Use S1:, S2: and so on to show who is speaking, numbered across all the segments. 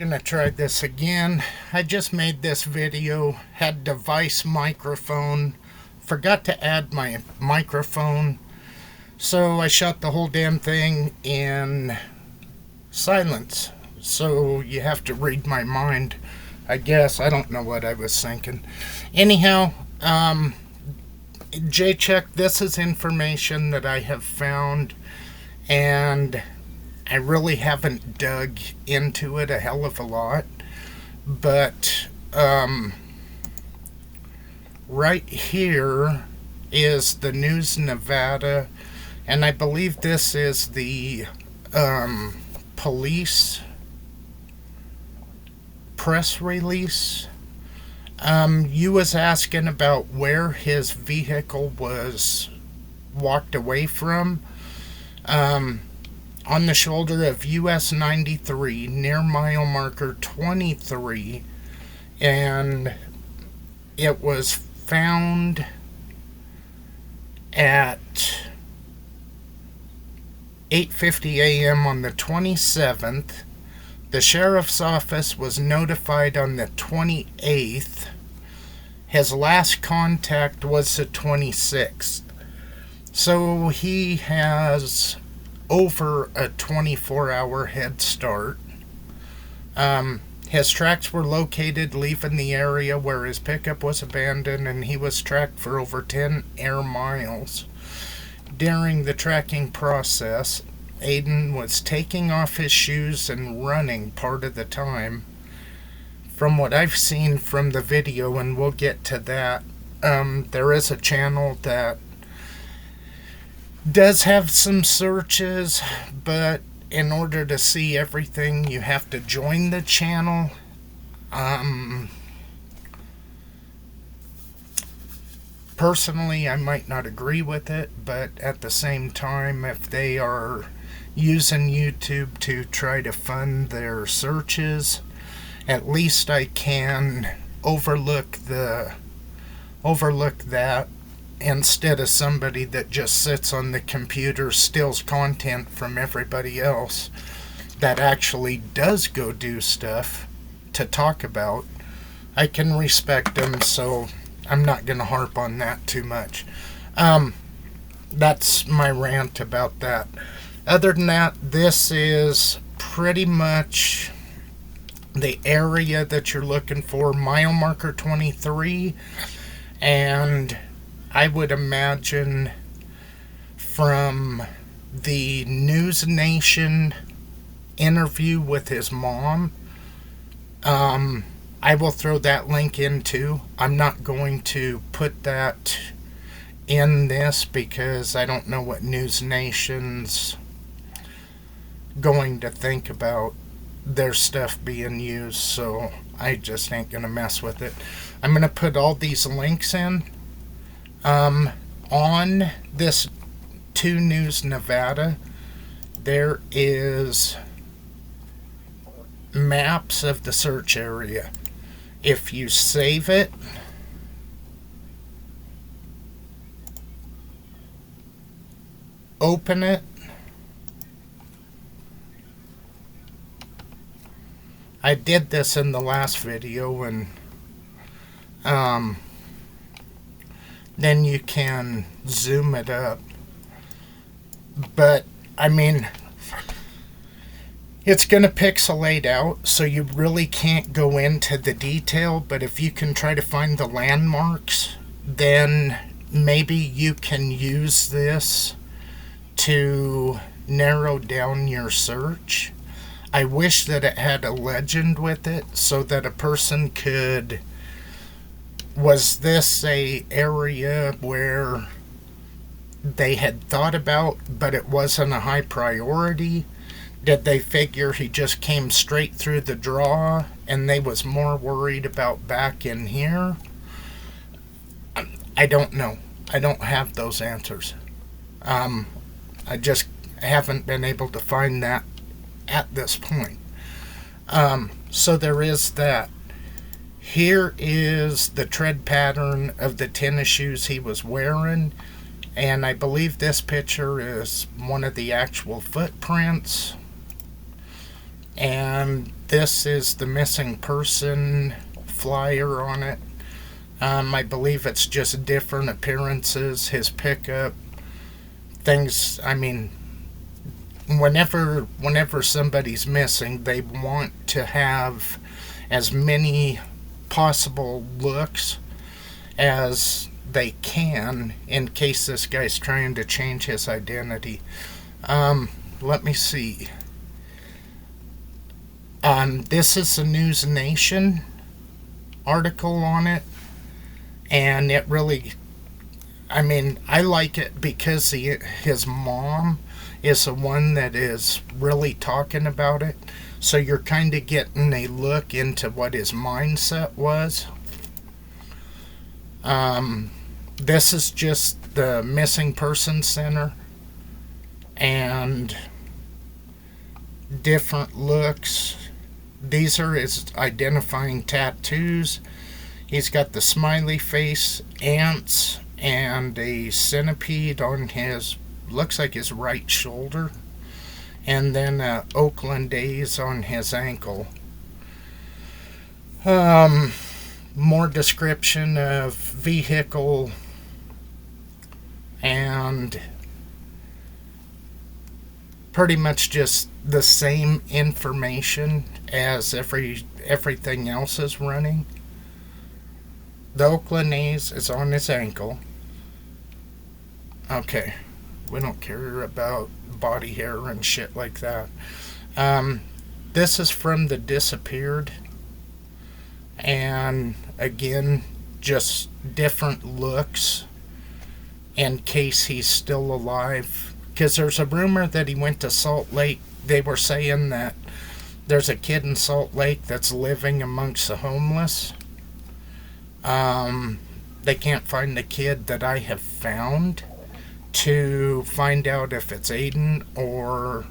S1: Gonna try this again. I just made this video, had device microphone, forgot to add my microphone, so I shot the whole damn thing in silence. So you have to read my mind, I guess. I don't know what I was thinking. Anyhow, Jchuck, this is information that I have found, and I really haven't dug into it a hell of a lot, but right here is the News Nevada, and I believe this is the police press release. You was asking about where his vehicle was walked away from. On the shoulder of US 93 near mile marker 23, and it was found at 8:50 a.m. on the 27th. The sheriff's office was notified on the 28th. His last contact was the 26th. So he has over a 24-hour head start. His tracks were located leaving the area where his pickup was abandoned, and he was tracked for over 10 air miles. During the tracking process, Aiden was taking off his shoes and running part of the time. From what I've seen from the video, and we'll get to that, there is a channel that does have some searches, but in order to see everything, you have to join the channel. Personally, I might not agree with it, but at the same time, if they are using YouTube to try to fund their searches, at least I can overlook that instead of somebody that just sits on the computer, steals content from everybody else that actually does go do stuff to talk about. I can respect them, so I'm not going to harp on that too much. That's my rant about that. Other than that, this is pretty much the area that you're looking for, mile marker 23, and I would imagine from the News Nation interview with his mom, I will throw that link in too. I'm not going to put that in this because I don't know what News Nation's going to think about their stuff being used, so I just ain't gonna mess with it. I'm gonna put all these links in. On this 2 News Nevada, there is maps of the search area. If you save it, open it, I did this in the last video, and then you can zoom it up. But I mean, it's going to pixelate out, so you really can't go into the detail, but if you can try to find the landmarks, then maybe you can use this to narrow down your search. I wish that it had a legend with it so that a person could, was this a area where they had thought about but it wasn't a high priority? Did they figure he just came straight through the draw and they was more worried about back in here? I don't know. I don't have those answers. I just haven't been able to find that at this point. So there is that. Here is the tread pattern of the tennis shoes he was wearing, and I believe this picture is one of the actual footprints. And this is the missing person flyer on it. I believe it's just different appearances, his pickup, things. I mean, whenever somebody's missing, they want to have as many possible looks as they can in case this guy's trying to change his identity. Let me see. This is a News Nation article on it, and it really, I mean, I like it because his mom is the one that is really talking about it. So you're kind of getting a look into what his mindset was. This is just the Missing Person Center and different looks. These are his identifying tattoos. He's got the smiley face, ants, and a centipede on his, looks like his right shoulder. And then Oakland A's on his ankle. More description of vehicle and pretty much just the same information as everything else is running. The Oakland A's is on his ankle. Okay, we don't care about body hair and shit like that. This is from the disappeared, and again, just different looks in case he's still alive. Because there's a rumor that he went to Salt Lake. They were saying that there's a kid in Salt Lake that's living amongst the homeless. They can't find the kid that I have found to find out if it's Aiden or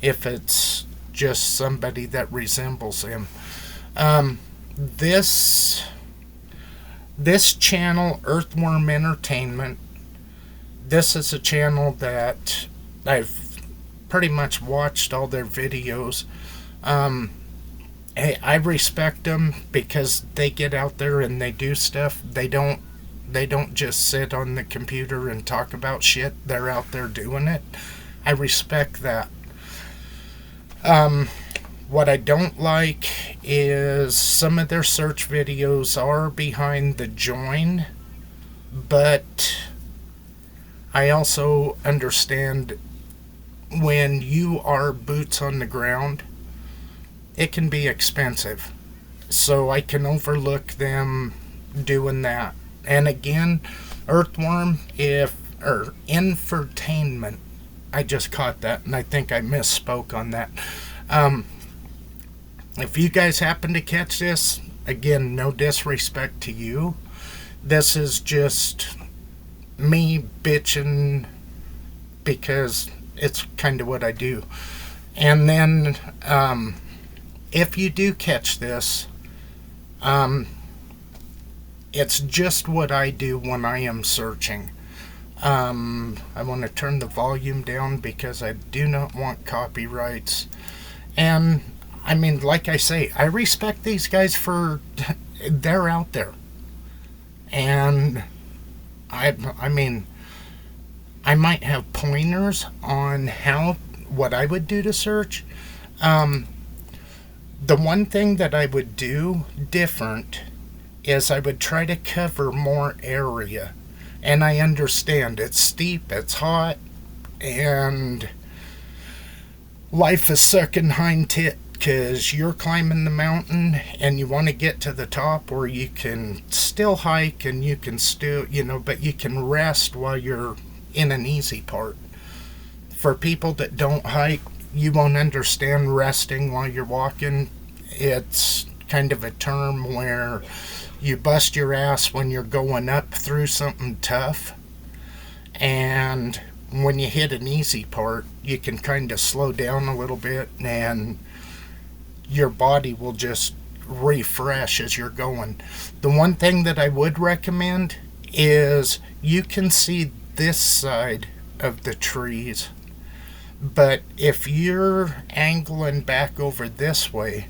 S1: if it's just somebody that resembles him. This channel, Earthworm Entertainment, this is a channel that I've pretty much watched all their videos. Hey, I respect them because they get out there and they do stuff. They don't just sit on the computer and talk about shit. They're out there doing it. I respect that. What I don't like is some of their search videos are behind the join, but I also understand when you are boots on the ground, it can be expensive. So I can overlook them doing that. And again, Earthworm, or infotainment, I just caught that and I think I misspoke on that. If you guys happen to catch this, again, no disrespect to you. This is just me bitching because it's kind of what I do. And then, if you do catch this, it's just what I do when I am searching. I want to turn the volume down because I do not want copyrights. And I mean, like I say, I respect these guys for they're out there. And I mean, I might have pointers on what I would do to search. The one thing that I would do different is I would try to cover more area. And I understand it's steep, it's hot, and life is sucking hind tit because you're climbing the mountain and you want to get to the top where you can still hike and you can still, but you can rest while you're in an easy part. For people that don't hike, you won't understand resting while you're walking. It's kind of a term where you bust your ass when you're going up through something tough, and when you hit an easy part, you can kind of slow down a little bit and your body will just refresh as you're going. The one thing that I would recommend is you can see this side of the trees, But if you're angling back over this way,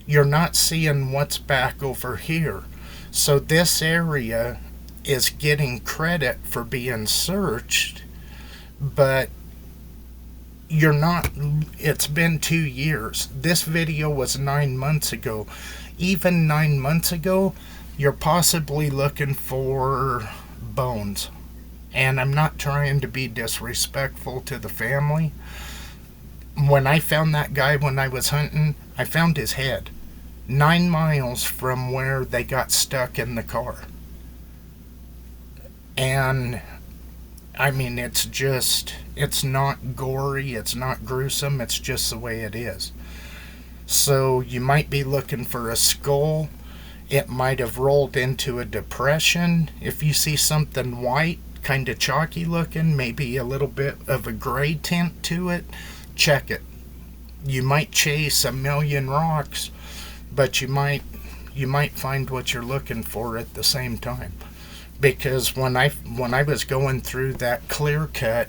S1: you're not seeing what's back over here. So this area is getting credit for being searched, but you're not. It's been 2 years. This video was 9 months ago. Even 9 months ago, you're possibly looking for bones. And I'm not trying to be disrespectful to the family. When I found that guy when I was hunting, I found his head 9 miles from where they got stuck in the car. And I mean, it's not gory, it's not gruesome, it's just the way it is. So you might be looking for a skull. It might have rolled into a depression. If you see something white, kind of chalky looking, maybe a little bit of a gray tint to it, check it. You might chase a million rocks, but you might find what you're looking for at the same time. Because when I was going through that clear cut,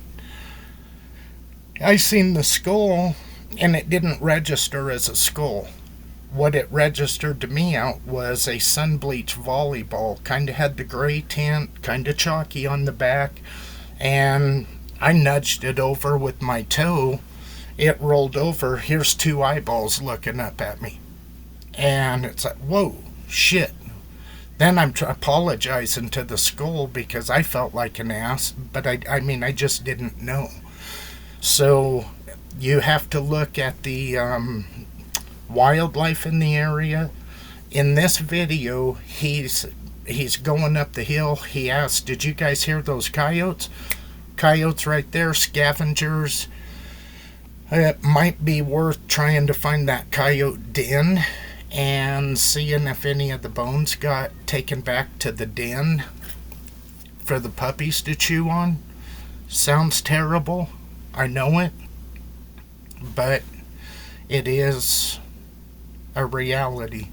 S1: I seen the skull and it didn't register as a skull. What it registered to me out was a sun bleached volleyball. Kind of had the gray tint, kind of chalky on the back, and I nudged it over with my toe. It rolled over. Here's two eyeballs looking up at me. And it's like, whoa, shit. Then I'm apologizing to the skull because I felt like an ass, but I just didn't know. So you have to look at the wildlife in the area. In this video, he's going up the hill. He asked, did you guys hear those coyotes? Coyotes right there, scavengers. It might be worth trying to find that coyote den and seeing if any of the bones got taken back to the den for the puppies to chew on. Sounds terrible, I know it, but it is a reality.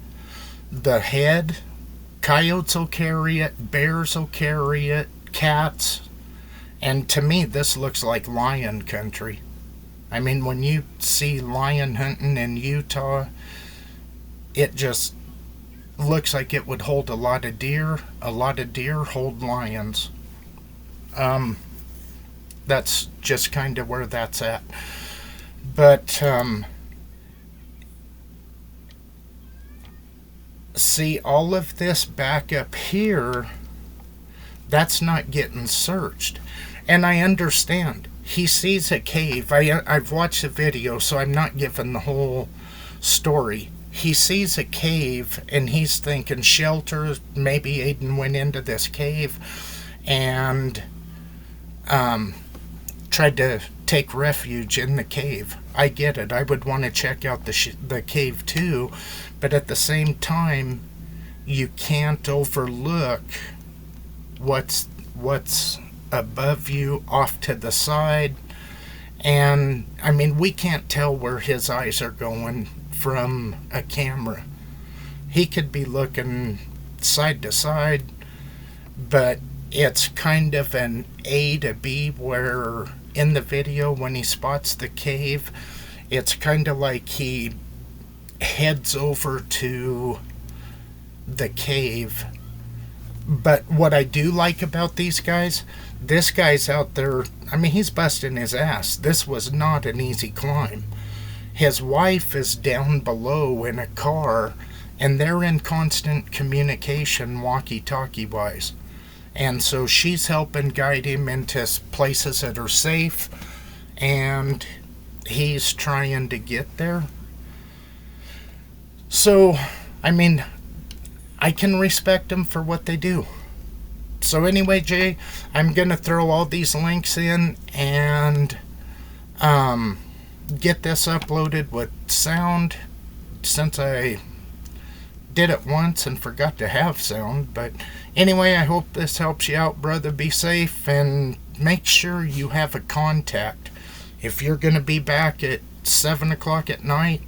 S1: The head, coyotes will carry it, bears will carry it, cats, and to me this looks like lion country. I mean, when you see lion hunting in Utah, it just looks like it would hold a lot of deer. A lot of deer hold lions. That's just kind of where that's at. But see, all of this back up here, that's not getting searched. And I understand. He sees a cave. I've watched the video, so I'm not giving the whole story. He sees a cave and he's thinking shelter. Maybe Aiden went into this cave and tried to take refuge in the cave. I get it. I would want to check out the cave too, but at the same time, you can't overlook what's above you, off to the side. And I mean, we can't tell where his eyes are going from a camera. He could be looking side to side, but it's kind of an A to B, where in the video when he spots the cave, it's kind of like he heads over to the cave. But what I do like about these guys, this guy's out there, I mean, he's busting his ass. This was not an easy climb. His wife is down below in a car, and they're in constant communication walkie-talkie wise. And so she's helping guide him into places that are safe, and he's trying to get there. So, I mean, I can respect them for what they do. So anyway, Jay, I'm going to throw all these links in and get this uploaded with sound, since I did it once and forgot to have sound. But anyway, I hope this helps you out, brother. Be safe and make sure you have a contact. If you're going to be back at 7 o'clock at night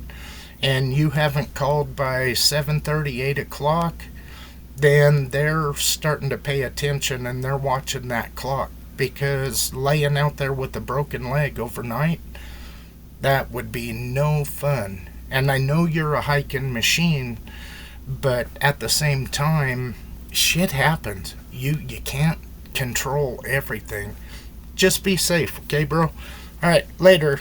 S1: and you haven't called by 7:30, 8 o'clock, then they're starting to pay attention and they're watching that clock. because laying out there with a broken leg overnight, that would be no fun. And I know you're a hiking machine, but at the same time, shit happens. You can't control everything. Just be safe, okay, bro? All right, later.